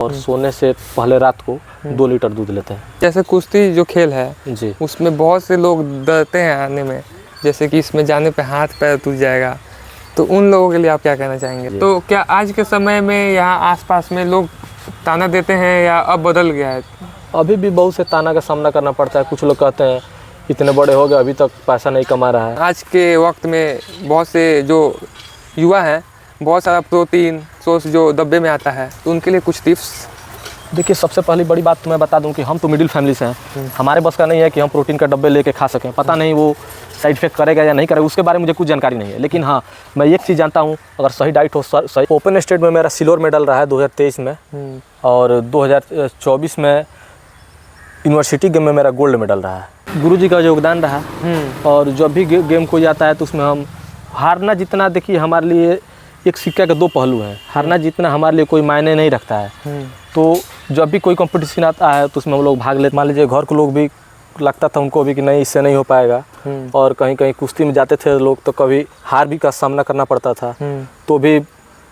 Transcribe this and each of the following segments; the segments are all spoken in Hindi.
और सोने से पहले रात को 2 लीटर दूध लेते हैं। जैसे कुश्ती जो खेल है जी, उसमें बहुत से लोग डरते हैं आने में, जैसे कि इसमें जाने पे हाथ पैर टूट जाएगा, तो उन लोगों के लिए आप क्या कहना चाहेंगे? तो क्या आज के समय में यहाँ आसपास में लोग ताना देते हैं या अब बदल गया है? अभी भी बहुत से ताना का सामना करना पड़ता है। कुछ लोग कहते हैं इतने बड़े हो गए अभी तक पैसा नहीं कमा रहा है। आज के वक्त में बहुत से जो युवा हैं, बहुत सारा प्रोटीन सोर्स जो डब्बे में आता है, तो उनके लिए कुछ टिप्स। देखिए, सबसे पहली बड़ी बात तो मैं बता दूं कि हम तो मिडिल फैमिली से हैं। हमारे बस का नहीं है कि हम प्रोटीन का डब्बे लेके खा सकें। पता नहीं वो साइड इफेक्ट करेगा या नहीं करेगा, उसके बारे में मुझे कुछ जानकारी नहीं है। लेकिन हाँ, मैं एक चीज़ जानता हूँ, अगर सही डाइट हो, सही। ओपन स्टेट में मेरा सिल्वर मेडल रहा है 2023 में, और 2024 में यूनिवर्सिटी गेम में मेरा गोल्ड मेडल रहा है। गुरुजी का योगदान रहा। और जब भी गेम कोई जाता है तो उसमें हम हारना जितना, देखिए हमारे लिए एक सिक्का के 2 पहलू हैं। हारना जितना हमारे लिए कोई मायने नहीं रखता है। तो जब भी कोई कंपटीशन आता है तो उसमें हम लोग भाग लेते। मान लीजिए घर के लोग भी लगता था उनको भी कि नहीं, इससे नहीं हो पाएगा। और कहीं कहीं कुश्ती में जाते थे लोग तो कभी हार भी का सामना करना पड़ता था। तो भी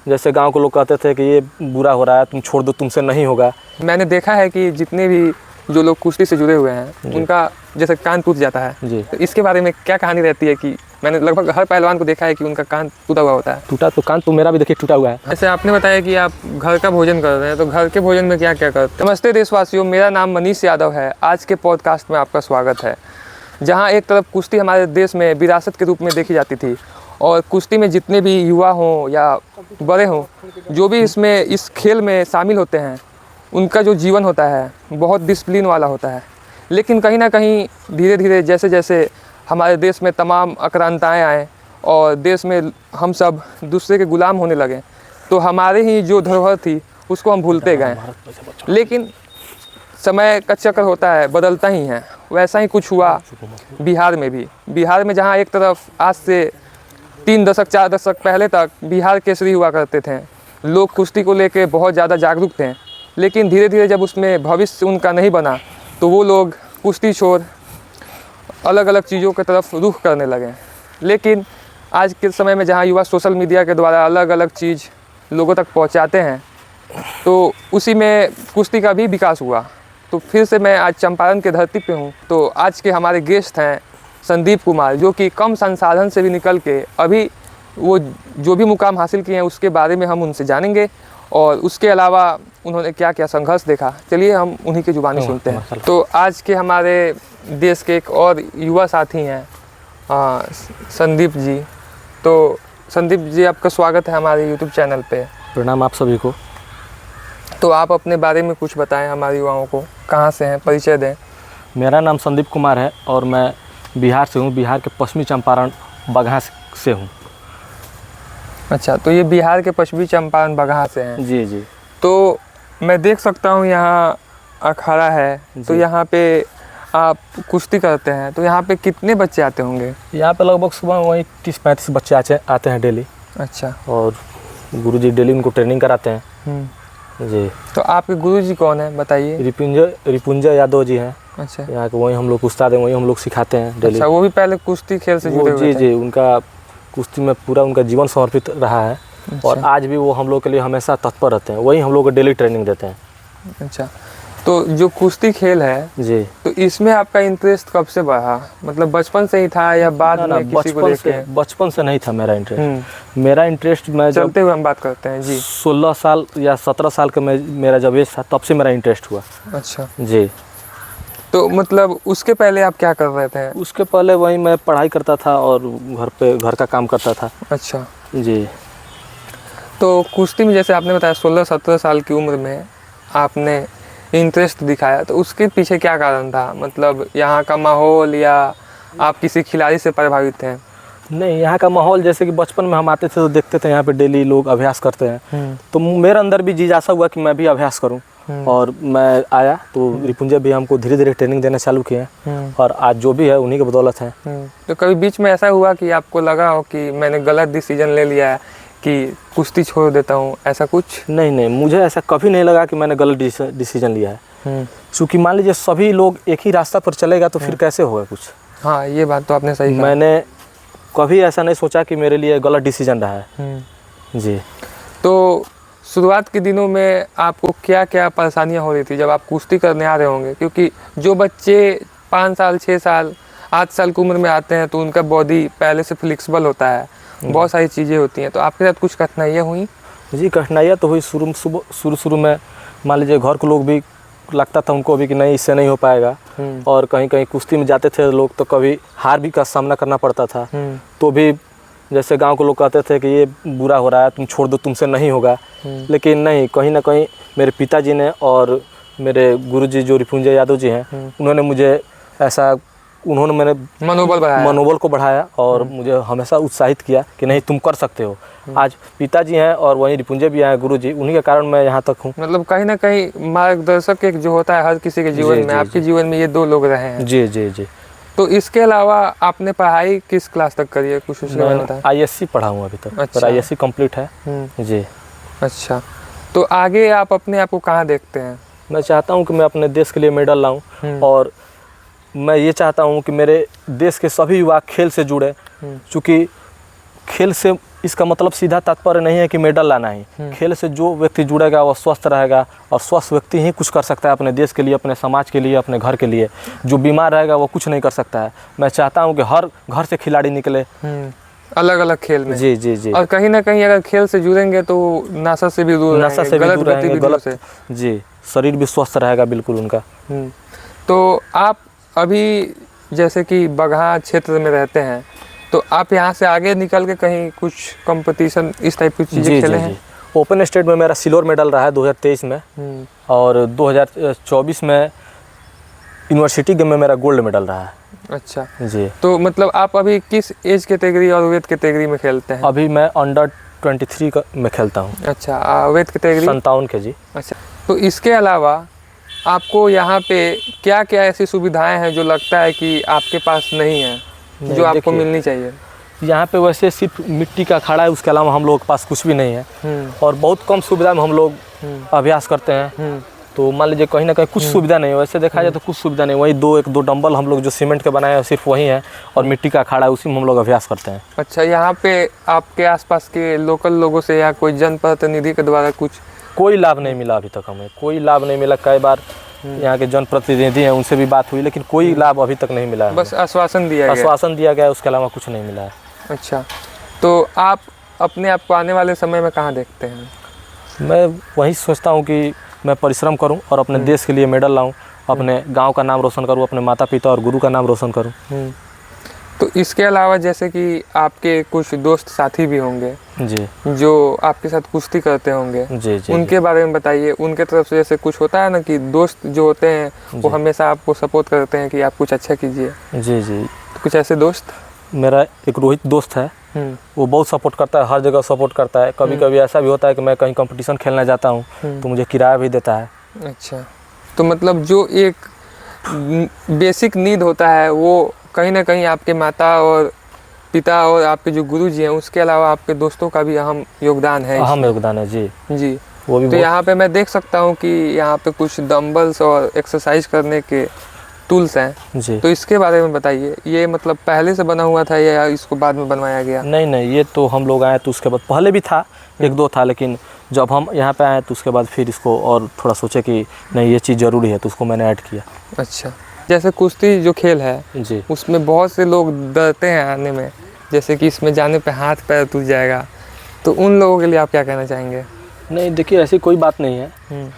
जैसे गांव के लोग कहते थे कि ये बुरा हो रहा है, तुम छोड़ दो, तुमसे नहीं होगा। मैंने देखा है कि जितने भी जो लोग कुश्ती से जुड़े हुए हैं उनका जैसे कान टूट जाता है जी, तो इसके बारे में क्या कहानी रहती है? कि मैंने लगभग हर पहलवान को देखा है कि उनका कान टूटा हुआ होता है। टूटा तो कान तो मेरा भी देखिए टूटा हुआ है। जैसे आपने बताया कि आप घर का भोजन कर रहे हैं, तो घर के भोजन में क्या क्या करते हैं? नमस्ते देशवासियों, मेरा नाम मनीष यादव है। आज के पॉडकास्ट में आपका स्वागत है। जहाँ एक तरफ कुश्ती हमारे देश में विरासत के रूप में देखी जाती थी, और कुश्ती में जितने भी युवा हों या बड़े हों, जो भी इसमें इस खेल में शामिल होते हैं, उनका जो जीवन होता है बहुत डिसिप्लिन वाला होता है। लेकिन कहीं ना कहीं धीरे धीरे जैसे जैसे हमारे देश में तमाम आक्रांताएँ आए और देश में हम सब दूसरे के गुलाम होने लगे, तो हमारे ही जो धरोहर थी उसको हम भूलते गए। लेकिन समय का चक्र होता है, बदलता ही है। वैसा ही कुछ हुआ बिहार में भी। बिहार में जहाँ एक तरफ आज से 3 दशक 4 दशक पहले तक बिहार केसरी हुआ करते थे, लोग कुश्ती को लेके बहुत ज़्यादा जागरूक थे। लेकिन धीरे धीरे जब उसमें भविष्य उनका नहीं बना तो वो लोग कुश्ती छोड़ अलग अलग चीज़ों की तरफ रुख करने लगे। लेकिन आज के समय में जहाँ युवा सोशल मीडिया के द्वारा अलग अलग चीज़ लोगों तक पहुँचाते हैं, तो उसी में कुश्ती का भी विकास हुआ। तो फिर से मैं आज चंपारण के धरती पे हूँ। तो आज के हमारे गेस्ट हैं संदीप कुमार, जो कि कम संसाधन से भी निकल के अभी वो जो भी मुकाम हासिल किए हैं उसके बारे में हम उनसे जानेंगे, और उसके अलावा उन्होंने क्या क्या संघर्ष देखा। चलिए हम उन्हीं की जुबानी सुनते हैं। तो आज के हमारे देश के एक और युवा साथी हैं संदीप जी। तो संदीप जी, आपका स्वागत है हमारे यूट्यूब चैनल पे। प्रणाम आप सभी को। तो आप अपने बारे में कुछ बताएं हमारे युवाओं को, कहाँ से हैं, परिचय दें। मेरा नाम संदीप कुमार है और मैं बिहार से हूँ। बिहार के पश्चिमी चंपारण बगहा से हूँ। अच्छा, तो ये बिहार के पश्चिमी चंपारण बगहा से हैं। जी जी। तो मैं देख सकता हूँ यहाँ अखाड़ा है, तो यहाँ पे आप कुश्ती करते हैं, तो यहाँ पे कितने बच्चे आते होंगे? यहाँ पे लगभग सुबह वही 30-35 बच्चे आते हैं डेली। अच्छा। और गुरुजी डेली उनको ट्रेनिंग कराते हैं। जी। तो आपके गुरुजी कौन है, बताइए? रिपुंजय यादव जी हैं। अच्छा। यहाँ के वही हम लोग उस्ताद हैं, वही हम लोग सिखाते हैं डेली। अच्छा, वो भी पहले कुश्ती खेल से जुड़े हुए थे? जी जी, उनका कुश्ती में पूरा उनका जीवन समर्पित रहा है। अच्छा। और आज भी वो हम लोग के लिए हमेशा तत्पर रहते हैं। वही हम लोग को डेली ट्रेनिंग देते हैं। अच्छा, तो जो कुश्ती खेल है जी, तो इसमें आपका इंटरेस्ट कब से बढ़ा? मतलब बचपन से ही था या बाद में किसी को देख के? बचपन से नहीं था मेरा इंटरेस्ट। मेरा इंटरेस्ट मैं चलते हुए हम बात करते हैं जी। 16 साल या 17 साल का मेरा जब एज था तब से मेरा इंटरेस्ट हुआ। अच्छा जी। तो मतलब उसके पहले आप क्या कर रहे थे? उसके पहले वही मैं पढ़ाई करता था और घर का काम करता था। अच्छा जी। तो कुश्ती में जैसे आपने बताया 16-17 साल की उम्र में आपने इंटरेस्ट दिखाया, तो उसके पीछे क्या कारण था? मतलब यहाँ का माहौल या आप किसी खिलाड़ी से प्रभावित थे? नहीं, यहाँ का माहौल जैसे कि बचपन में हम आते थे तो देखते थे यहाँ पे डेली लोग अभ्यास करते हैं, तो मेरे अंदर भी जिज्ञासा हुआ कि मैं भी अभ्यास करूँ। और मैं आया तो रिपुंजय भी हमको धीरे धीरे ट्रेनिंग देना चालू किए हैं, और आज जो भी है उन्हीं की बदौलत है। तो कभी बीच में ऐसा हुआ कि आपको लगा हो कि मैंने गलत डिसीजन ले लिया है कि कुश्ती छोड़ देता हूँ, ऐसा कुछ? नहीं, मुझे ऐसा कभी नहीं लगा कि मैंने गलत डिसीजन लिया है। क्योंकि मान लीजिए सभी लोग एक ही रास्ता पर चलेगा तो फिर कैसे होगा कुछ। हाँ, ये बात तो आपने सही कहा। मैंने कभी ऐसा नहीं सोचा कि मेरे लिए गलत डिसीजन रहा है। जी। तो शुरुआत के दिनों में आपको क्या क्या परेशानियां हो रही थी जब आप कुश्ती करने आ रहे होंगे, क्योंकि जो बच्चे 5 साल 6 साल 8 साल की उम्र में आते हैं तो उनका बॉडी पहले से फ्लेक्सिबल होता है, बहुत सारी चीज़ें होती हैं, तो आपके साथ कुछ कठिनाइयाँ हुई? जी, कठिनाइयाँ तो हुई शुरू में। मान लीजिए घर के लोग भी लगता था उनको भी कि नहीं, इससे नहीं हो पाएगा। और कहीं कहीं कुश्ती में जाते थे लोग तो कभी हार भी का सामना करना पड़ता था। तो भी जैसे गांव के लोग कहते थे कि ये बुरा हो रहा है, तुम छोड़ दो, तुमसे नहीं होगा। लेकिन नहीं, कहीं ना कहीं मेरे पिताजी ने और मेरे गुरुजी जो रिपुंजय यादव जी हैं, उन्होंने मेरे मनोबल को बढ़ाया और मुझे हमेशा उत्साहित किया कि नहीं, तुम कर सकते हो। आज पिताजी हैं और वहीं रिपुंजय भी हैं, गुरुजी, उन्हीं के कारण मैं यहाँ तक हूँ। मतलब कहीं ना कहीं मार्गदर्शक एक जो होता है हर किसी के जीवन में, आपके जीवन में ये 2 लोग रहे हैं। जी जी जी। तो इसके अलावा आपने पढ़ाई किस क्लास तक करी है, कुछ उसके बारे में बताएं? ISC पढ़ा हूँ अभी तक। अच्छा। ISC कंप्लीट है। जी। अच्छा, तो आगे आप अपने आप को कहाँ देखते हैं? मैं चाहता हूँ कि मैं अपने देश के लिए मेडल लाऊं और मैं ये चाहता हूँ कि मेरे देश के सभी युवा खेल से जुड़े, क्योंकि खेल से इसका मतलब सीधा तात्पर्य नहीं है कि मेडल लाना ही। खेल से जो व्यक्ति जुड़ेगा वह स्वस्थ रहेगा और स्वस्थ व्यक्ति ही कुछ कर सकता है अपने देश के लिए, अपने समाज के लिए, अपने घर के लिए। जो बीमार रहेगा वो कुछ नहीं कर सकता है। मैं चाहता हूँ कि हर घर से खिलाड़ी निकले अलग अलग खेल में। जी जी जी। और कहीं ना कहीं अगर खेल से जुड़ेंगे तो नशा से भी दूर रहेंगे, गलत। जी, शरीर भी स्वस्थ रहेगा बिल्कुल उनका। तो आप अभी जैसे कि बगहा क्षेत्र में रहते हैं, तो आप यहाँ से आगे निकल के कहीं कुछ कंपटीशन इस टाइप की चीज़ें खेले हैं? ओपन स्टेट में मेरा सिल्वर मेडल रहा है 2023 में और 2024 में यूनिवर्सिटी गेम में मेरा गोल्ड मेडल रहा है। अच्छा जी। तो मतलब आप अभी किस एज कैटेगरी और वेट कैटेगरी में खेलते हैं? अभी मैं अंडर 23 में खेलता हूँ। अच्छा, वेट कैटेगरी 57 kg। अच्छा, तो इसके अलावा आपको यहाँ पे क्या क्या ऐसी सुविधाएं हैं जो लगता है कि आपके पास नहीं है, जो आपको मिलनी चाहिए? यहाँ पे वैसे सिर्फ मिट्टी का अखाड़ा है, उसके अलावा हम लोग के पास कुछ भी नहीं है और बहुत कम सुविधा में हम लोग अभ्यास करते हैं। तो मान लीजिए कहीं ना कहीं कुछ सुविधा नहीं है, वैसे देखा जाए तो कुछ सुविधा नहीं। वही 2 डंबल हम लोग जो सीमेंट के बनाए हैं सिर्फ वही है और मिट्टी का अखाड़ा है, उसी में हम लोग अभ्यास करते हैं। अच्छा, यहाँ पे आपके आसपास के लोकल लोगों से या कोई जनप्रतिनिधि के द्वारा कुछ कोई लाभ नहीं मिला अभी तक, हमें कोई लाभ नहीं मिला। कई बार यहाँ के जनप्रतिनिधि हैं उनसे भी बात हुई, लेकिन कोई लाभ अभी तक नहीं मिला है। बस आश्वासन दिया गया, उसके अलावा कुछ नहीं मिला है। अच्छा, तो आप अपने आप को आने वाले समय में कहाँ देखते हैं? मैं वही सोचता हूँ कि मैं परिश्रम करूँ और अपने देश के लिए मेडल लाऊँ, अपने गांव का नाम रोशन करूँ, अपने माता पिता और गुरु का नाम रोशन करूँ। तो इसके अलावा जैसे कि आपके कुछ दोस्त साथी भी होंगे जी, जो आपके साथ कुश्ती करते होंगे, जी जी, उनके बारे में बताइए। उनके तरफ से जैसे कुछ होता है ना कि दोस्त जो होते हैं वो हमेशा आपको सपोर्ट करते हैं कि आप कुछ अच्छा कीजिए। जी जी। तो कुछ ऐसे दोस्त? मेरा एक रोहित दोस्त है, वो बहुत सपोर्ट करता है, हर जगह सपोर्ट करता है। कभी कभी ऐसा भी होता है कि मैं कहीं कंपटीशन खेलने जाता हूँ तो मुझे किराया भी देता है। अच्छा, तो मतलब जो एक बेसिक नीड होता है वो कहीं ना कहीं आपके माता और पिता और आपके जो गुरुजी हैं उसके अलावा आपके दोस्तों का भी अहम योगदान है। अहम योगदान है जी जी। वो भी। तो यहाँ पे मैं देख सकता हूँ कि यहाँ पे कुछ डंबल्स और एक्सरसाइज करने के टूल्स हैं जी। तो इसके बारे में बताइए। ये मतलब पहले से बना हुआ था या इसको बाद में बनवाया गया? नहीं, ये तो हम लोग आए तो उसके बाद, पहले भी था 1-2 था, लेकिन जब हम यहाँ पे आए तो उसके बाद फिर इसको और थोड़ा सोचे कि नहीं ये चीज़ ज़रूरी है तो उसको मैंने ऐड किया। अच्छा, जैसे कुश्ती जो खेल है जी, उसमें बहुत से लोग डरते हैं आने में, जैसे कि इसमें जाने पे हाथ पैर टूट जाएगा, तो उन लोगों के लिए आप क्या कहना चाहेंगे? नहीं देखिए, ऐसी कोई बात नहीं है।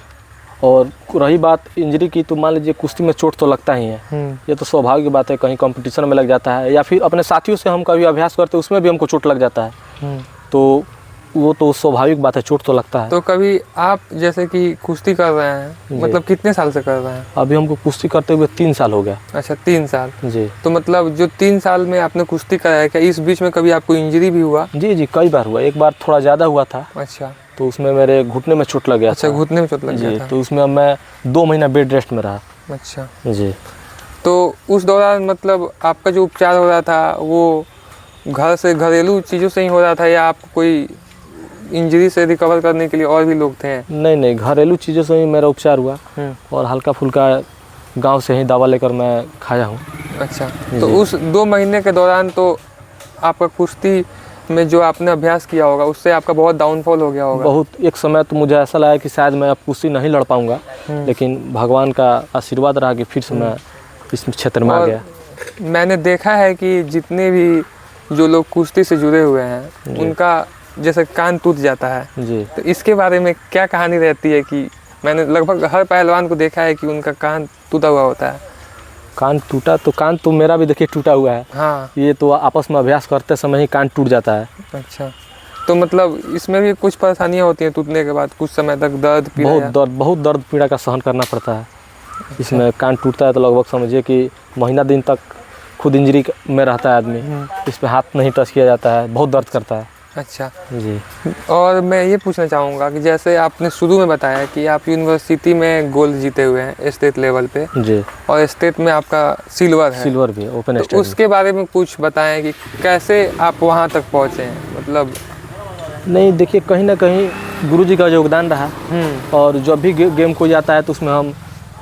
और रही बात इंजरी की, तो मान लीजिए कुश्ती में चोट तो लगता ही है, ये तो स्वाभाविक बात है। कहीं कंपटीशन में लग जाता है या फिर अपने साथियों से हम कभी अभ्यास करते हैं उसमें भी हमको चोट लग जाता है, तो वो तो स्वाभाविक बात है, चोट तो लगता है। तो कभी आप जैसे कि कुश्ती कर रहे हैं, मतलब कितने साल से कर रहे हैं? अभी हमको कुश्ती करते हुए 3 साल हो गया। अच्छा, 3 साल जी। तो मतलब जो 3 साल में आपने कुश्ती करा है, क्या इस बीच में कभी आपको इंजरी भी हुआ? जी, कई बार हुआ। एक बार थोड़ा ज़्यादा हुआ था। अच्छा, तो उसमें मेरे घुटने में चोट लग गया। अच्छा, घुटने में चोट लग गया जी, था। तो उसमें मैं 2 महीना बेड रेस्ट में रहा। अच्छा जी। तो उस दौरान मतलब आपका जो उपचार हो रहा था वो घर से, घरेलू चीज़ों से ही हो रहा था या आप कोई इंजरी से रिकवर करने के लिए और भी लोग थे? नहीं, घरेलू चीज़ों से ही मेरा उपचार हुआ और हल्का फुल्का गांव से ही दवा लेकर मैं खाया हूँ। अच्छा, तो उस 2 महीने के दौरान तो आपका कुश्ती में जो आपने अभ्यास किया होगा उससे आपका बहुत डाउनफॉल हो गया होगा। बहुत एक समय तो मुझे ऐसा लगा कि शायद मैं अब कुश्ती नहीं लड़ पाऊंगा, लेकिन भगवान का आशीर्वाद रहा कि फिर से मैं इस क्षेत्र में आ गया। मैंने देखा है कि जितने भी जो लोग कुश्ती से जुड़े हुए हैं उनका जैसे कान टूट जाता है जी। तो इसके बारे में क्या कहानी रहती है? कि मैंने लगभग हर पहलवान को देखा है कि उनका कान टूटा हुआ होता है। कान टूटा तो कान तो मेरा भी देखिए टूटा हुआ है। हाँ। ये तो आपस में अभ्यास करते समय ही कान टूट जाता है। अच्छा, तो मतलब इसमें भी कुछ परेशानियाँ होती हैं टूटने के बाद? कुछ समय तक दर्द पीड़ा? बहुत दर्द पीड़ा का सहन करना पड़ता है। इसमें कान टूटता है तो लगभग समझिए कि महीना दिन तक खुद इंजरी में रहता है आदमी। इस पे हाथ नहीं टच किया जाता है, बहुत दर्द करता है। अच्छा जी। और मैं ये पूछना चाहूँगा कि जैसे आपने शुरू में बताया कि आप यूनिवर्सिटी में गोल्ड जीते हुए हैं स्टेट लेवल पे जी, और स्टेट में आपका सिल्वर है। सिल्वर भी ओपन तो स्टेट उसके बारे में कुछ बताएं कि कैसे आप वहाँ तक पहुँचे हैं? मतलब नहीं, देखिए कहीं ना कहीं गुरुजी का योगदान रहा। और जब भी गेम कोई आता है तो उसमें हम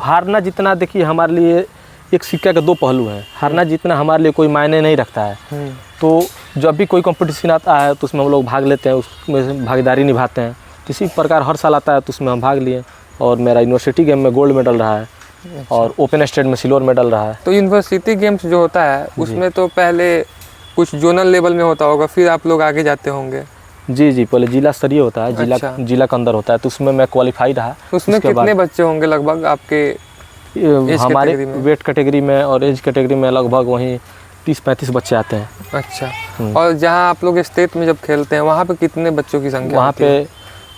हारना जितना, देखिए हमारे लिए एक सिक्का के दो पहलू हैं। हारना जितना हमारे लिए कोई मायने नहीं रखता है। तो जब भी कोई कंपटीशन आता है तो उसमें हम लोग भाग लेते हैं, उसमें भागीदारी निभाते हैं। तो इसी प्रकार हर साल आता है तो उसमें हम भाग लिए और मेरा यूनिवर्सिटी गेम में गोल्ड मेडल रहा है और ओपन स्टेट में सिल्वर मेडल रहा है। तो यूनिवर्सिटी गेम्स जो होता है उसमें तो पहले कुछ जोनल लेवल में होता होगा, फिर आप लोग आगे जाते होंगे? जी जी, पहले जिला स्तरीय होता है। जिला के अंदर होता है, तो उसमें मैं क्वालिफाई रहा। उसमें कितने बच्चे होंगे लगभग आपके? हमारे वेट कैटेगरी में और एज कैटेगरी में लगभग वहीं 30-35 बच्चे आते हैं। अच्छा। और जहाँ आप लोग स्टेट में जब खेलते हैं वहाँ पे कितने बच्चों की संख्या होती है?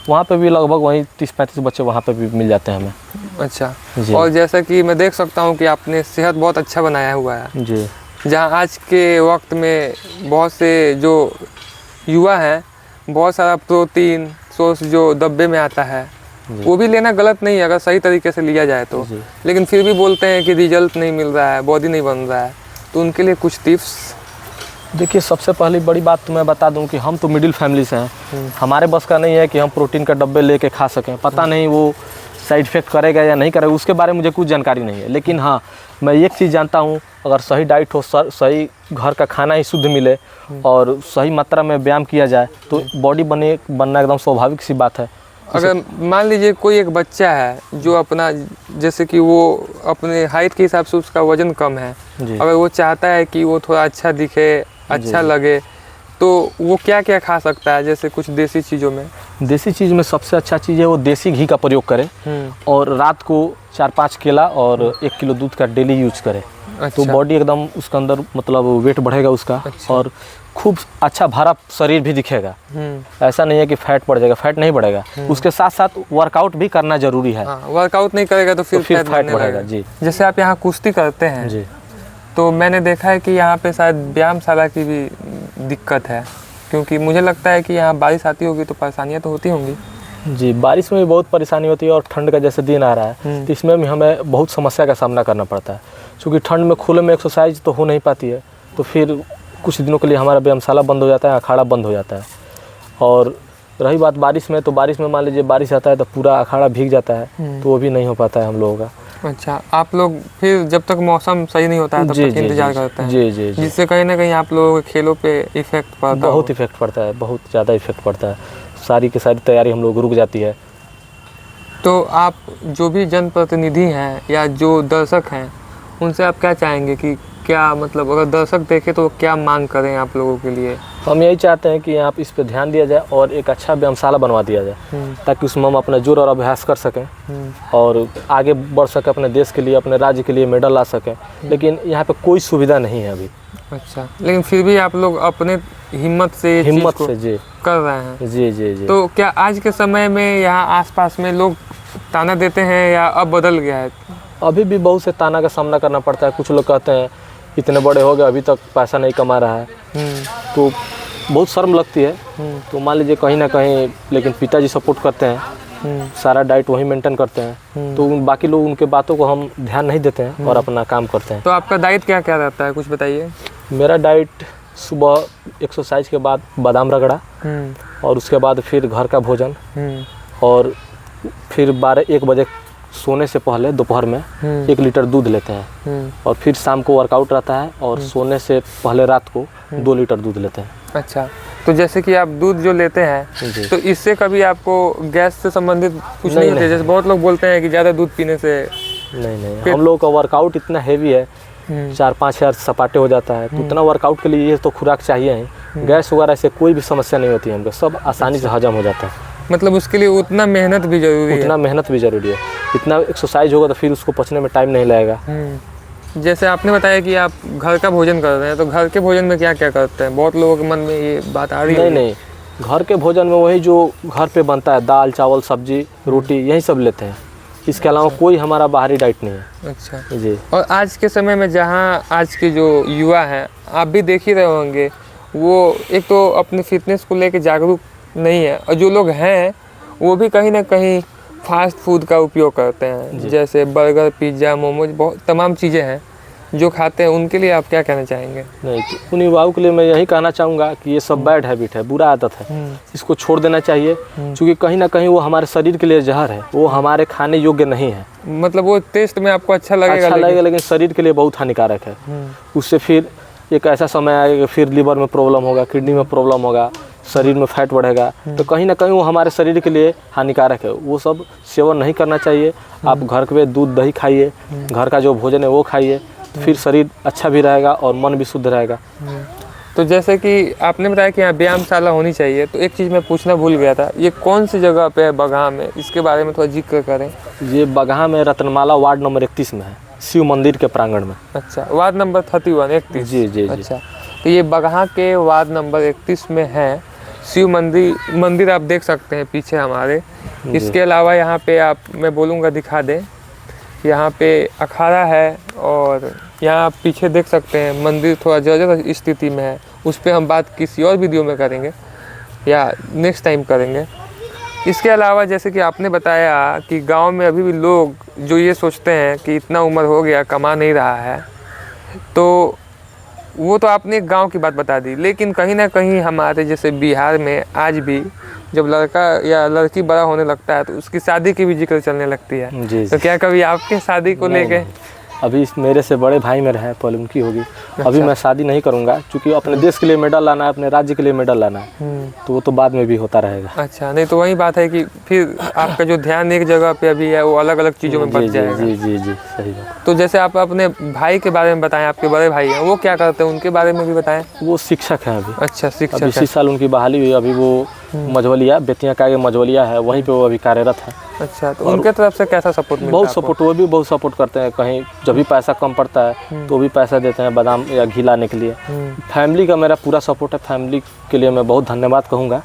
वहाँ पे भी लगभग वहीं 30-35 बच्चे वहाँ पे भी मिल जाते हैं हमें। अच्छा। और जैसा कि मैं देख सकता हूँ कि आपने सेहत बहुत अच्छा बनाया हुआ है जी। जहाँ आज के वक्त में बहुत से जो युवा हैं बहुत सारा प्रोटीन सोर्स जो डब्बे में आता है वो भी लेना गलत नहीं है अगर सही तरीके से लिया जाए तो, लेकिन फिर भी बोलते हैं कि रिजल्ट नहीं मिल रहा है, बॉडी नहीं बन रहा है। तो उनके लिए कुछ टिप्स? देखिए सबसे पहली बड़ी बात तो मैं बता दूं कि हम तो मिडिल फैमिली से हैं। हमारे बस का नहीं है कि हम प्रोटीन का डब्बे लेके खा सकें। पता नहीं वो साइड इफेक्ट करेगा या नहीं करेगा, उसके बारे में मुझे कुछ जानकारी नहीं है। लेकिन हाँ, मैं एक चीज़ जानता हूँ, अगर सही डाइट हो, सही घर का खाना ही शुद्ध मिले और सही मात्रा में व्यायाम किया जाए तो बॉडी बनना एकदम स्वाभाविक सी बात है। अगर मान लीजिए कोई एक बच्चा है जो अपना जैसे कि वो अपने हाइट के हिसाब से उसका वजन कम है, अगर वो चाहता है कि वो थोड़ा अच्छा दिखे, अच्छा लगे, तो वो क्या क्या खा सकता है? जैसे कुछ देसी चीज़ों में? देसी चीज़ में सबसे अच्छा चीज़ है वो देसी घी का प्रयोग करें और रात को 4-5 केला और 1 किलो दूध का डेली यूज करें। तो बॉडी एकदम उसके अंदर मतलब वेट बढ़ेगा उसका। और खूब अच्छा भरा शरीर भी दिखेगा। ऐसा नहीं है कि फैट बढ़ जाएगा, फैट नहीं बढ़ेगा। उसके साथ साथ वर्कआउट भी करना जरूरी है। वर्कआउट नहीं करेगा तो फिर फैट बढ़ेगा। जी। जैसे आप यहाँ कुश्ती करते हैं जी, तो मैंने देखा है कि यहाँ पे शायद व्यायामशाला की भी दिक्कत है, क्योंकि मुझे लगता है कि यहाँ बारिश आती होगी तो परेशानियाँ तो होती होंगी। जी, बारिश में भी बहुत परेशानी होती है और ठंड का जैसे दिन आ रहा है तो इसमें भी हमें बहुत समस्या का सामना करना पड़ता है। क्योंकि ठंड में खुले में एक्सरसाइज तो हो नहीं पाती है, तो फिर कुछ दिनों के लिए हमारा व्यायामशाला बंद हो जाता है, अखाड़ा बंद हो जाता है। और रही बात बारिश में, तो बारिश में मान लीजिए बारिश आता है तो पूरा अखाड़ा भीग जाता है, तो वो भी नहीं हो पाता है हम लोगों का। अच्छा, आप लोग फिर जब तक मौसम सही नहीं होता है तब तक इंतजार करते हैं? जी जी, जिससे कहीं ना कहीं आप लोगों के खेलों पे इफेक्ट पड़ता है? बहुत इफेक्ट पड़ता है, बहुत ज़्यादा इफेक्ट पड़ता है। सारी की सारी तैयारी हम लोग रुक जाती है। तो आप जो भी जनप्रतिनिधि हैं या जो दर्शक हैं उनसे आप क्या चाहेंगे कि क्या मतलब अगर दर्शक देखें तो क्या मांग करें आप लोगों के लिए? हम यही चाहते हैं कि आप इस पे ध्यान दिया जाए और एक अच्छा व्यायामशाला बनवा दिया जाए ताकि उसमें हम अपना जोर और अभ्यास कर सकें और आगे बढ़ सकें, अपने देश के लिए, अपने राज्य के लिए मेडल ला सकें। लेकिन यहाँ पे कोई सुविधा नहीं है अभी। अच्छा, लेकिन फिर भी आप लोग अपने हिम्मत से जी कर रहे हैं? जी जी जी। तो क्या आज के समय में यहाँ आसपास में लोग ताना देते हैं या अब बदल गया है? अभी भी बहुत से ताना का सामना करना पड़ता है। कुछ लोग कहते हैं इतने बड़े हो गए अभी तक पैसा नहीं कमा रहा है, तो बहुत शर्म लगती है। तो मान लीजिए कहीं ना कहीं, लेकिन पिताजी सपोर्ट करते हैं, सारा डाइट वही मेंटेन करते हैं, तो बाकी लोग उनके बातों को हम ध्यान नहीं देते हैं और अपना काम करते हैं। तो आपका डाइट क्या क्या रहता है, कुछ बताइए? मेरा डाइट सुबह एक्सरसाइज के बाद बादाम रगड़ा और उसके बाद फिर घर का भोजन और फिर 12-1 बजे सोने से पहले दोपहर में 1 लीटर दूध लेते हैं और फिर शाम को वर्कआउट रहता है और सोने से पहले रात को 2 लीटर दूध लेते हैं। अच्छा, तो जैसे कि आप दूध जो लेते हैं जी। तो इससे कभी आपको गैस से संबंधित कुछ नहीं होते? जैसे बहुत लोग बोलते हैं कि ज़्यादा दूध पीने से नहीं, हम लोगों का वर्कआउट इतना हैवी है, 4-5 हज़ार सपाटे हो जाता है, तो उतना वर्कआउट के लिए ये तो खुराक चाहिए ही। गैस वगैरह से कोई भी समस्या नहीं होती है हमको, सब आसानी से हजम हो जाता है। मतलब उसके लिए उतना मेहनत भी जरूरी है? उतना मेहनत भी ज़रूरी है, इतना एक्सरसाइज होगा तो फिर उसको पचने में टाइम नहीं लगेगा। जैसे आपने बताया कि आप घर का भोजन कर रहे हैं, तो घर के भोजन में क्या क्या करते हैं? बहुत लोगों के मन में ये बात आ रही है। नहीं, घर के भोजन में वही जो घर पे बनता है, दाल चावल सब्जी रोटी, यही सब लेते हैं। इसके अलावा कोई हमारा बाहरी डाइट नहीं है। अच्छा जी। और आज के समय में जहाँ आज के जो युवा हैं, आप भी देख ही रहे होंगे, वो एक तो अपने फिटनेस को लेके जागरूक नहीं है, और जो लोग हैं वो भी कहीं ना कहीं फास्ट फूड का उपयोग करते हैं। जैसे बर्गर पिज़्ज़ा मोमोज, बहुत तमाम चीज़ें हैं जो खाते हैं। उनके लिए आप क्या कहना चाहेंगे? नहीं, तो उन युवाओं के लिए मैं यही कहना चाहूँगा कि ये सब बैड हैबिट है, बुरा आदत है, इसको छोड़ देना चाहिए। क्योंकि कहीं ना कहीं वो हमारे शरीर के लिए जहर है, वो हमारे खाने योग्य नहीं है। मतलब वो टेस्ट में आपको अच्छा लगेगा, लेकिन शरीर के लिए बहुत हानिकारक है। उससे फिर एक ऐसा समय आएगा फिर लीवर में प्रॉब्लम होगा, किडनी में प्रॉब्लम होगा, शरीर में फैट बढ़ेगा, तो कहीं ना कहीं वो हमारे शरीर के लिए हानिकारक है। वो सब सेवन नहीं करना चाहिए। आप घर के दूध दही खाइए, घर का जो भोजन है वो खाइए, तो फिर शरीर अच्छा भी रहेगा और मन भी शुद्ध रहेगा। तो जैसे कि आपने बताया कि यहाँ व्यायामशाला होनी चाहिए, तो एक चीज़ मैं पूछना भूल गया था, ये कौन सी जगह पे है बगहा में? इसके बारे में थोड़ा जिक्र करें। ये बगहा में रत्नमाला वार्ड नंबर 31 में है, शिव मंदिर के प्रांगण में। अच्छा, वार्ड नंबर 31। जी। अच्छा, तो ये बगहा के वार्ड नंबर 31 में है शिव मंदिर आप देख सकते हैं पीछे हमारे। इसके अलावा यहाँ पे मैं बोलूँगा दिखा दें, यहाँ पे अखाड़ा है, और यहाँ आप पीछे देख सकते हैं मंदिर थोड़ा जर्जर स्थिति में है। उस पर हम बात किसी और वीडियो में करेंगे या नेक्स्ट टाइम करेंगे। इसके अलावा जैसे कि आपने बताया कि गांव में अभी भी लोग जो ये सोचते हैं कि इतना उम्र हो गया कमा नहीं रहा है, तो वो तो आपने एक गांव की बात बता दी, लेकिन कहीं ना कहीं हमारे जैसे बिहार में आज भी जब लड़का या लड़की बड़ा होने लगता है तो उसकी शादी की भी जिक्र चलने लगती है। जी। तो क्या कभी आपके शादी को लेके? अभी मेरे से बड़े भाई मेरे हैं, पहले उनकी होगी। अभी मैं शादी नहीं करूंगा, क्योंकि अपने देश के लिए मेडल लाना है, अपने राज्य के लिए मेडल लाना है, तो वो तो बाद में भी होता रहेगा। अच्छा, नहीं तो वही बात है कि फिर आपका जो ध्यान एक जगह पे अभी है वो अलग अलग चीज़ों में बच जाएगा। जी, सही बात। तो जैसे आप अपने भाई के बारे में बताएं, आपके बड़े भाई हैं, वो क्या करते हैं, उनके बारे में भी बताएं। वो शिक्षक हैं अभी। अच्छा, शिक्षक। अभी 6 साल उनकी बहाली हुई। अभी वो मझवलिया, बेतिया का मझवलिया है, वहीं पे वो अभी कार्यरत है। अच्छा, तो उनके तरफ से कैसा सपोर्ट मिलता है? बहुत सपोर्ट, वो भी बहुत सपोर्ट करते हैं। कहीं जब भी पैसा कम पड़ता है तो भी पैसा देते हैं, बादाम या घी लाने के लिए। फैमिली का मेरा पूरा सपोर्ट है, फैमिली के लिए मैं बहुत धन्यवाद कहूँगा।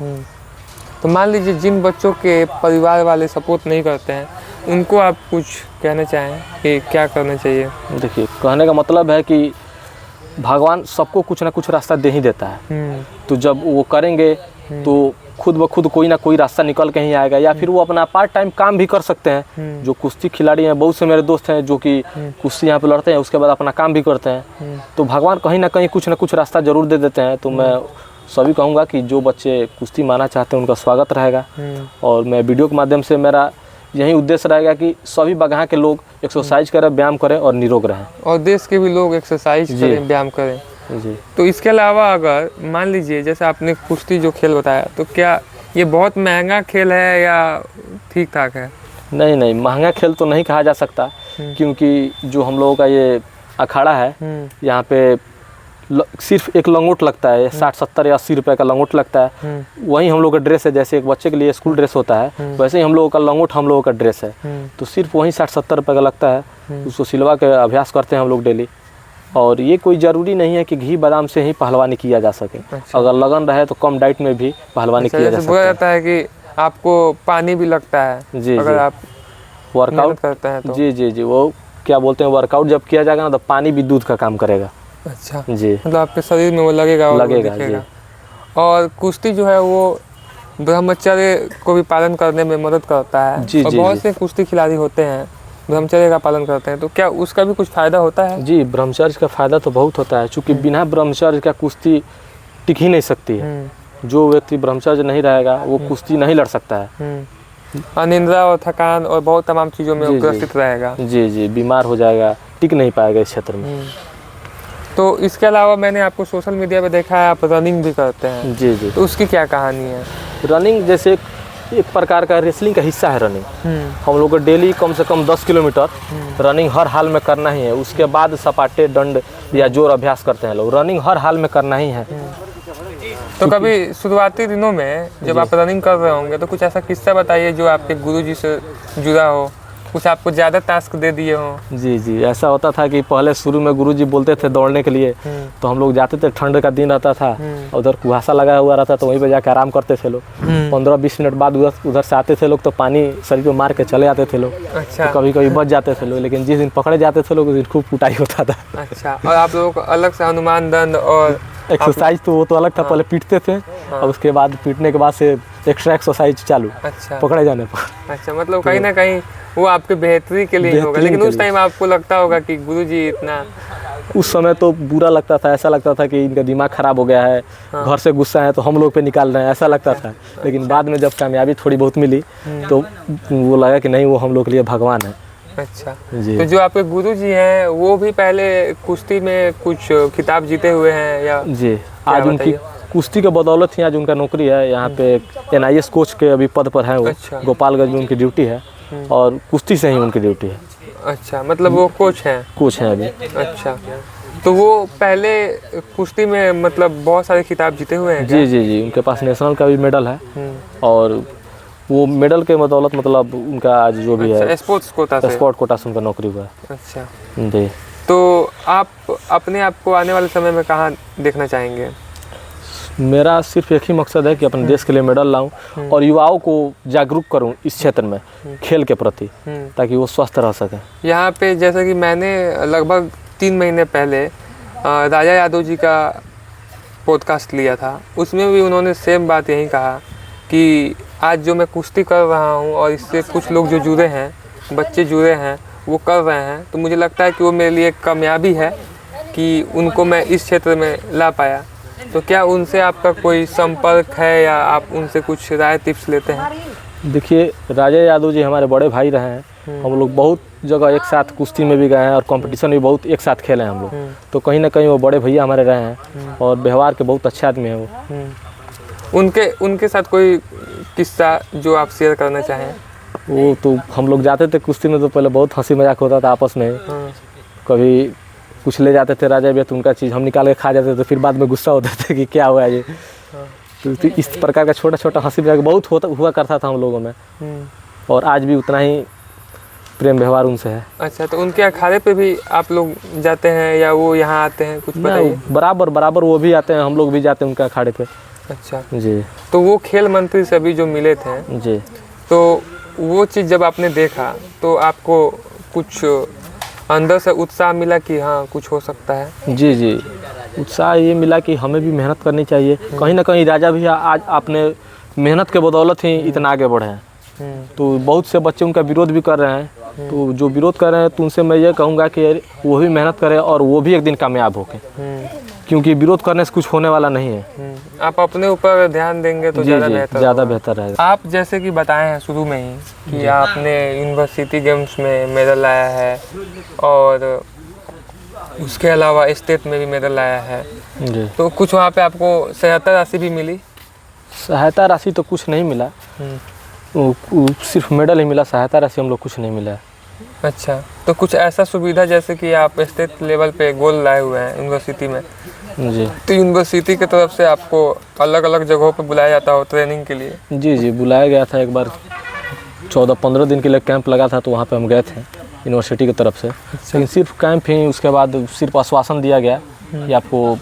तो मान लीजिए जिन बच्चों के परिवार वाले सपोर्ट नहीं करते हैं, उनको आप कुछ कहना चाहें कि क्या करना चाहिए? देखिए, कहने का मतलब है कि भगवान सबको कुछ ना कुछ रास्ता दे ही देता है। तो जब वो करेंगे तो खुद ब खुद कोई ना कोई रास्ता निकल के ही आएगा। या फिर वो अपना पार्ट टाइम काम भी कर सकते हैं। जो कुश्ती खिलाड़ी हैं, बहुत से मेरे दोस्त हैं जो कि कुश्ती यहाँ पे लड़ते हैं, उसके बाद अपना काम भी करते हैं। तो भगवान कहीं ना कहीं कुछ ना कुछ रास्ता जरूर दे देते हैं। तो मैं सभी कहूँगा कि जो बच्चे कुश्ती माना चाहते हैं उनका स्वागत रहेगा। और मैं वीडियो के माध्यम से मेरा यही उद्देश्य रहेगा कि सभी बगहा के लोग एक्सरसाइज करें, व्यायाम करें और निरोग रहें, और देश के भी लोग एक्सरसाइज करें, व्यायाम करें। जी। तो इसके अलावा अगर मान लीजिए जैसे आपने कुश्ती जो खेल बताया, तो क्या ये बहुत महंगा खेल है या ठीक ठाक है? नहीं, महंगा खेल तो नहीं कहा जा सकता, क्योंकि जो हम लोगों का ये अखाड़ा है, यहाँ पे सिर्फ एक लंगोट लगता है, 60-70 या 80 रुपये का लंगोट लगता है। वही हम लोग का ड्रेस है, जैसे एक बच्चे के लिए स्कूल ड्रेस होता है, वैसे ही हम लोगों का लंगोट हम लोगों का ड्रेस है। तो सिर्फ वही 60-70 रुपये का लगता है। उसको सिलवा के अभ्यास करते हैं हम लोग डेली। और ये कोई ज़रूरी नहीं है कि घी बादाम से ही पहलवानी किया जा सके। अच्छा। अगर लगन रहे तो कम डाइट में भी पहलवानी किया जा सकता है। बोला जाता है कि आपको पानी भी लगता है जी, अगर आप वर्कआउट करते हैं तो। जी, वो क्या बोलते हैं, वर्कआउट जब किया जाएगा ना तो पानी भी दूध का काम करेगा। अच्छा जी, मतलब आपके शरीर में वो लगेगा जी। और कुश्ती जो है वो ब्रह्मचर्य को भी पालन करने में मदद करता है। जी, और जी, बहुत जी। से कुश्ती खिलाड़ी होते हैं ब्रह्मचर्य का पालन करते हैं, तो क्या उसका भी कुछ फ़ायदा होता है? जी, ब्रह्मचर्य का फ़ायदा तो बहुत होता है, क्योंकि बिना ब्रह्मचर्य का कुश्ती टिक ही नहीं सकती है। जो व्यक्ति ब्रह्मचर्य नहीं रहेगा वो कुश्ती नहीं लड़ सकता है। अनिद्रा और थकान और बहुत तमाम चीज़ों में जी, ग्रसित रहेगा। जी, बीमार हो जाएगा, टिक नहीं पाएगा इस क्षेत्र में। तो इसके अलावा मैंने आपको सोशल मीडिया पे देखा है, आप रनिंग भी करते हैं। जी जी। तो उसकी क्या कहानी है? रनिंग जैसे एक प्रकार का रेसलिंग का हिस्सा है रनिंग। हम लोग को डेली कम से कम 10 किलोमीटर रनिंग हर हाल में करना ही है। उसके बाद सपाटे, दंड या जोर अभ्यास करते हैं लोग। रनिंग हर हाल में करना ही है। तो कभी शुरुआती दिनों में जब आप रनिंग कर रहे होंगे तो कुछ ऐसा किस्सा बताइए जो आपके गुरुजी से जुड़ा हो, कुछ आपको ज़्यादा टास्क दे दिए हो। जी जी, ऐसा होता था कि पहले शुरू में गुरुजी बोलते थे दौड़ने के लिए, तो हम लोग जाते थे। ठंड का दिन रहता था, उधर कुहासा लगा हुआ रहता, तो वहीं पे जाकर आराम करते थे लोग। 15-20 मिनट बाद उधर से आते थे लोग, तो पानी शरीर पे मार के चले आते थे लोग। अच्छा। तो कभी कभी बच जाते थे लोग, लेकिन जिस दिन पकड़े जाते थे लोग उस दिन खूब कुटाई होता था। अच्छा। और आप लोगों को अलग से हनुमान दंड और एक्सरसाइज तो वो तो अलग था। पहले पीटते थे और उसके बाद पीटने के बाद से एक्स्ट्रा एक्सरसाइज चालू। अच्छा। पकड़े जाने पर। अच्छा, मतलब कहीं ना कहीं वो आपके बेहतरी के लिए होगा, लेकिन उस टाइम आपको लगता होगा कि गुरुजी इतना। उस समय तो बुरा लगता था, ऐसा लगता था कि इनका दिमाग खराब हो गया है, घर से गुस्सा है तो हम लोग पे निकाल रहे हैं, ऐसा लगता था। लेकिन बाद में जब कामयाबी थोड़ी बहुत मिली तो वो लगा कि नहीं, वो हम लोग के लिए भगवान है। अच्छा जी। तो जो आपके गुरुजी हैं वो भी पहले कुश्ती में कुछ खिताब जीते हुए हैं या? जी, आज उनकी कुश्ती के बदौलत ही आज उनका नौकरी है यहाँ पे। NIS कोच के अभी पद पर है वो। अच्छा। गोपालगंज में उनकी ड्यूटी है और कुश्ती से ही उनकी ड्यूटी है। अच्छा, मतलब वो कोच हैं? कोच हैं अभी। अच्छा, तो वो पहले कुश्ती में मतलब बहुत सारे खिताब जीते हुए हैं क्या? जी जी जी, उनके पास नेशनल का भी मेडल है। और वो मेडल के बदौलत मतलब उनका आज जो भी है स्पोर्ट्स कोटा से। स्पोर्ट कोटा से उनका नौकरी हुआ है। अच्छा जी। तो आप अपने आप को आने वाले समय में कहाँ देखना चाहेंगे? मेरा सिर्फ एक ही मकसद है कि अपने देश के लिए मेडल लाऊं और युवाओं को जागरूक करूं इस क्षेत्र में खेल के प्रति, ताकि वो स्वस्थ रह सकें। यहाँ पे जैसा कि मैंने लगभग 3 महीने पहले राजा यादव जी का पॉडकास्ट लिया था, उसमें भी उन्होंने सेम बात यही कहा कि आज जो मैं कुश्ती कर रहा हूँ और इससे कुछ लोग जो जुड़े हैं, बच्चे जुड़े हैं, वो कर रहे हैं, तो मुझे लगता है कि वो मेरे लिए कामयाबी है कि उनको मैं इस क्षेत्र में ला पाया। तो क्या उनसे आपका कोई संपर्क है या आप उनसे कुछ राय टिप्स लेते हैं? देखिए, राजा यादव जी हमारे बड़े भाई रहे हैं। हम लोग बहुत जगह एक साथ कुश्ती में भी गए हैं और कंपटीशन भी बहुत एक साथ खेले हैं हम लोग। तो कहीं ना कहीं वो बड़े भैया हमारे रहे हैं और व्यवहार के बहुत अच्छे आदमी हैं वो। उनके साथ कोई किस्सा जो आप शेयर करना चाहें? वो तो हम लोग जाते थे कुश्ती में तो पहले बहुत हंसी मजाक होता था आपस में। कभी कुछ ले जाते थे राजा भैया तो उनका चीज़ हम निकाल के खा जाते थे, तो फिर बाद में गुस्सा होते थे कि क्या हुआ ये। तो इस प्रकार का छोटा छोटा हंसी मजाक बहुत हुआ करता था हम लोगों में। और आज भी उतना ही प्रेम व्यवहार उनसे है। अच्छा, तो उनके अखाड़े पे भी आप लोग जाते हैं या वो यहाँ आते हैं, कुछ बताइए? बराबर वो भी आते हैं, हम लोग भी जाते हैं उनके अखाड़े पे। अच्छा जी। तो वो खेल मंत्री से अभी जो मिले थे जी, तो वो चीज़ जब आपने देखा तो आपको कुछ अंदर से उत्साह मिला कि हाँ कुछ हो सकता है? जी जी, उत्साह ये मिला कि हमें भी मेहनत करनी चाहिए। कहीं ना कहीं राजा भैया आज आपने मेहनत के बदौलत ही इतना आगे बढ़े हैं। तो बहुत से बच्चे उनका विरोध भी कर रहे हैं, तो जो विरोध कर रहे हैं तो उनसे मैं ये कहूँगा कि वो भी मेहनत करें और वो भी एक दिन कामयाब होके, क्योंकि विरोध करने से कुछ होने वाला नहीं है। आप अपने ऊपर ध्यान देंगे तो ज़्यादा बेहतर रहेगा। आप जैसे कि बताए हैं शुरू में ही कि आपने यूनिवर्सिटी गेम्स में मेडल लाया है और उसके अलावा स्टेट में भी मेडल लाया है। जी। तो कुछ वहाँ पे आपको सहायता राशि भी मिली? सहायता राशि तो कुछ नहीं मिला, सिर्फ मेडल ही मिला, सहायता राशि हम लोग कुछ नहीं मिला। अच्छा, तो कुछ ऐसा सुविधा जैसे कि आप स्टेट लेवल पे गोल्ड लाए हुए हैं यूनिवर्सिटी में, जी, तो यूनिवर्सिटी की तरफ से आपको अलग अलग जगहों पे बुलाया जाता हो ट्रेनिंग के लिए? जी जी, बुलाया गया था एक बार, 14-15 दिन के लिए कैंप लगा था, तो वहाँ पे हम गए थे यूनिवर्सिटी की तरफ से। लेकिन सिर्फ कैंप ही, उसके बाद सिर्फ आश्वासन दिया गया कि आपको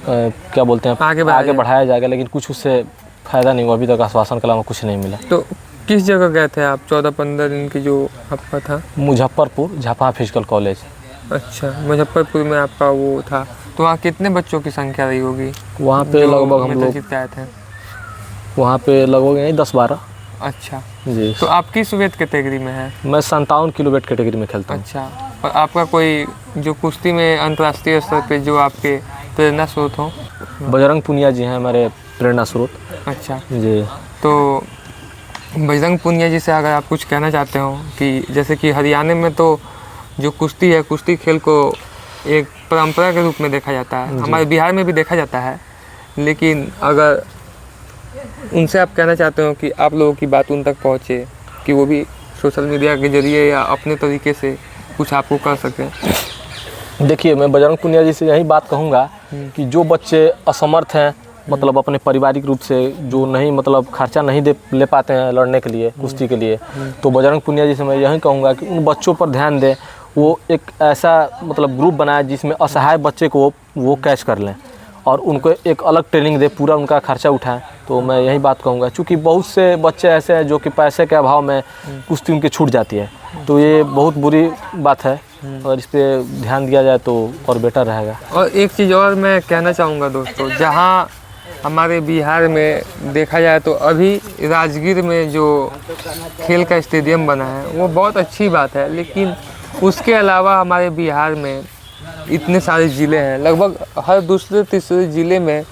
क्या बोलते हैं आगे बढ़ाया जाएगा, लेकिन कुछ उससे फ़ायदा नहीं हुआ। अभी तक आश्वासन के अलावा कुछ नहीं मिला। तो किस जगह गए थे आप 14-15 दिन की जो आपका था? Muzaffarpur, Jhapa physical college. अच्छा, मुजफ्फरपुर में आपका वो था। तो वहाँ कितने बच्चों की संख्या रही होगी? वहाँ पे लगभग हम लोग जीत आए थे। वहाँ पे लगभग यही 10-12। अच्छा जी। तो आप किस वेट कैटेगरी में हैं? मैं 57 किलो वेट कैटेगरी में खेलता हूँ। अच्छा, और आपका कोई जो कुश्ती में अंतर्राष्ट्रीय स्तर पे जो आपके प्रेरणा स्रोत हो? बजरंग पुनिया जी हैं हमारे प्रेरणा स्रोत। अच्छा जी। तो बजरंग पुनिया जी से अगर आप कुछ कहना चाहते हो कि जैसे कि हरियाणा में तो जो कुश्ती है, कुश्ती खेल को एक परंपरा के रूप में देखा जाता है, हमारे बिहार में भी देखा जाता है। लेकिन अगर उनसे आप कहना चाहते हो कि आप लोगों की बात उन तक पहुँचे कि वो भी सोशल मीडिया के ज़रिए या अपने तरीके से कुछ आपको कर सकें। देखिए, मैं बजरंग पुनिया जी से यही बात कहूँगा कि जो बच्चे असमर्थ हैं, मतलब अपने पारिवारिक रूप से जो नहीं मतलब खर्चा नहीं ले पाते हैं लड़ने के लिए, कुश्ती के लिए, तो बजरंग पुनिया जी से मैं यही कहूँगा कि उन बच्चों पर ध्यान दें। वो एक ऐसा मतलब ग्रुप बनाए जिसमें असहाय बच्चे को वो कैच कर लें और उनको एक अलग ट्रेनिंग दे, पूरा उनका खर्चा उठाएं। तो मैं यही बात कहूँगा, क्योंकि बहुत से बच्चे ऐसे हैं जो कि पैसे के अभाव में कुश्ती उनकी छूट जाती है, तो ये बहुत बुरी बात है और इस पर ध्यान दिया जाए तो और बेटर रहेगा। और एक चीज़ और मैं कहना चाहूँगा दोस्तों, जहाँ हमारे बिहार में देखा जाए तो अभी राजगीर में जो खेल का स्टेडियम बना है वो बहुत अच्छी बात है, लेकिन उसके अलावा हमारे बिहार में इतने सारे ज़िले हैं, लगभग हर दूसरे तीसरे ज़िले में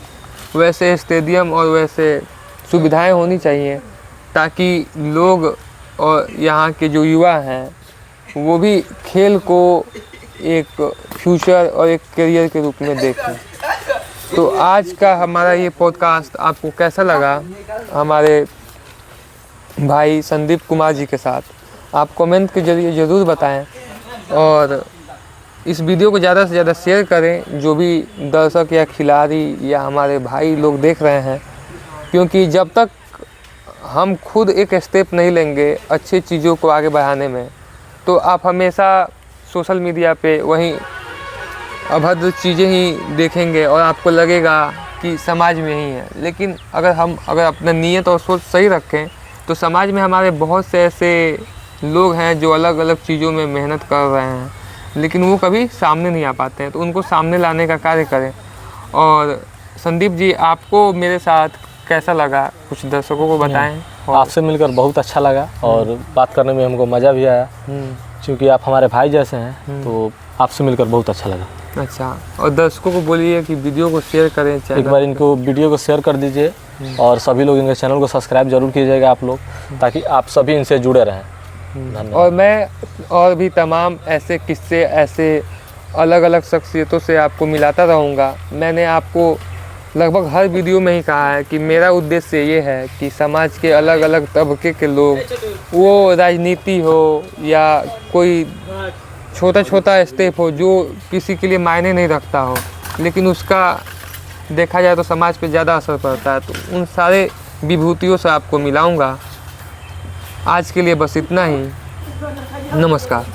वैसे स्टेडियम और वैसे सुविधाएं होनी चाहिए ताकि लोग और यहाँ के जो युवा हैं वो भी खेल को एक फ्यूचर और एक करियर के रूप में देखें। तो आज का हमारा ये पॉडकास्ट आपको कैसा लगा हमारे भाई संदीप कुमार जी के साथ, आप कमेंट के जरिए ज़रूर बताएं और इस वीडियो को ज़्यादा से ज़्यादा शेयर करें, जो भी दर्शक या खिलाड़ी या हमारे भाई लोग देख रहे हैं, क्योंकि जब तक हम खुद एक स्टेप नहीं लेंगे अच्छी चीज़ों को आगे बढ़ाने में, तो आप हमेशा सोशल मीडिया पे वहीं अभद्र चीज़ें ही देखेंगे और आपको लगेगा कि समाज में ही है। लेकिन अगर अपना नीयत और सोच सही रखें तो समाज में हमारे बहुत से ऐसे लोग हैं जो अलग अलग चीज़ों में मेहनत कर रहे हैं, लेकिन वो कभी सामने नहीं आ पाते हैं, तो उनको सामने लाने का कार्य करें। और संदीप जी, आपको मेरे साथ कैसा लगा, कुछ दर्शकों को बताएं। आपसे मिलकर बहुत अच्छा लगा और बात करने में हमको मज़ा भी आया, क्योंकि आप हमारे भाई जैसे हैं, तो आपसे मिलकर बहुत अच्छा लगा। अच्छा, और दर्शकों को बोलिए कि वीडियो को शेयर करें, एक बार इनको वीडियो को शेयर कर दीजिए और सभी लोग इनके चैनल को सब्सक्राइब जरूर कीजिएगा आप लोग, ताकि आप सभी इनसे जुड़े रहें। धन्यवाद। और मैं और भी तमाम ऐसे किस्से, ऐसे अलग अलग शख्सियतों से आपको मिलाता रहूँगा। मैंने आपको लगभग हर वीडियो में ही कहा है कि मेरा उद्देश्य ये है कि समाज के अलग अलग तबके के लोग, वो राजनीति हो या कोई छोटा छोटा स्टेप हो जो किसी के लिए मायने नहीं रखता हो, लेकिन उसका देखा जाए तो समाज पे ज़्यादा असर पड़ता है, तो उन सारे विभूतियों से आपको मिलाऊंगा। आज के लिए बस इतना ही। नमस्कार।